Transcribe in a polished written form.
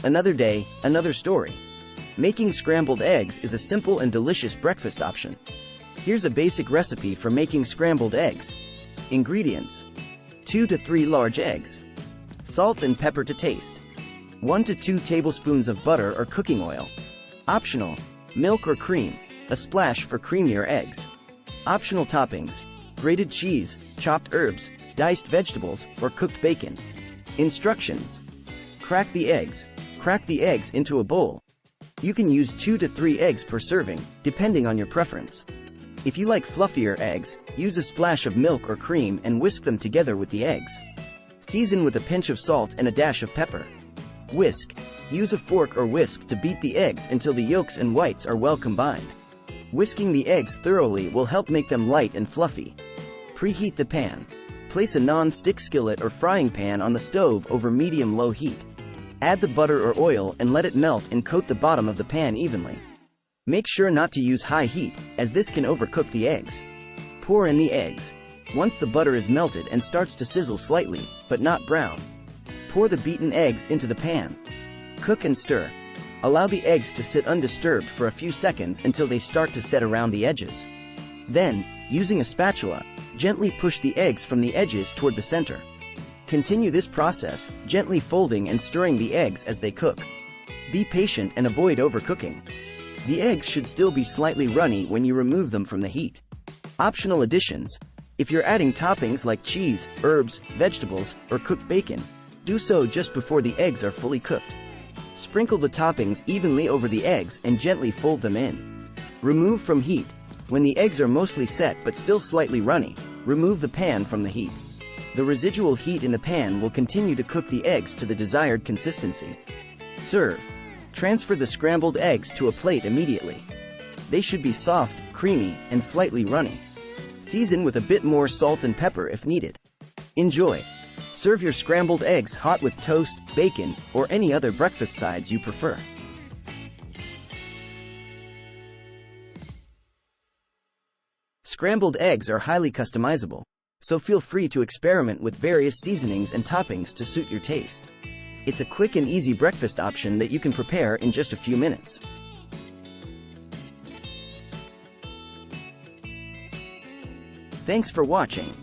Another day, another story. Making scrambled eggs is a simple and delicious breakfast option. Here's a basic recipe for making scrambled eggs. Ingredients: 2 to 3 large eggs. Salt and pepper to taste. 1 to 2 tablespoons of butter or cooking oil. Optional: milk or cream, a splash for creamier eggs. Optional toppings: grated cheese, chopped herbs, diced vegetables, or cooked bacon. Instructions: crack the eggs. Crack the eggs into a bowl. You can use 2 to 3 eggs per serving, depending on your preference. If you like fluffier eggs, use a splash of milk or cream and whisk them together with the eggs. Season with a pinch of salt and a dash of pepper. Whisk. Use a fork or whisk to beat the eggs until the yolks and whites are well combined. Whisking the eggs thoroughly will help make them light and fluffy. Preheat the pan. Place a non-stick skillet or frying pan on the stove over medium-low heat. Add the butter or oil and let it melt and coat the bottom of the pan evenly. Make sure not to use high heat, as this can overcook the eggs. Pour in the eggs. Once the butter is melted and starts to sizzle slightly, but not brown, pour the beaten eggs into the pan. Cook and stir. Allow the eggs to sit undisturbed for a few seconds until they start to set around the edges. Then, using a spatula, gently push the eggs from the edges toward the center. Continue this process, gently folding and stirring the eggs as they cook. Be patient and avoid overcooking. The eggs should still be slightly runny when you remove them from the heat. Optional additions: if you're adding toppings like cheese, herbs, vegetables, or cooked bacon, do so just before the eggs are fully cooked. Sprinkle the toppings evenly over the eggs and gently fold them in. Remove from heat. When the eggs are mostly set but still slightly runny, remove the pan from the heat. The residual heat in the pan will continue to cook the eggs to the desired consistency. Serve. Transfer the scrambled eggs to a plate immediately. They should be soft, creamy, and slightly runny. Season with a bit more salt and pepper if needed. Enjoy. Serve your scrambled eggs hot with toast, bacon, or any other breakfast sides you prefer. Scrambled eggs are highly customizable, so feel free to experiment with various seasonings and toppings to suit your taste. It's a quick and easy breakfast option that you can prepare in just a few minutes. Thanks for watching.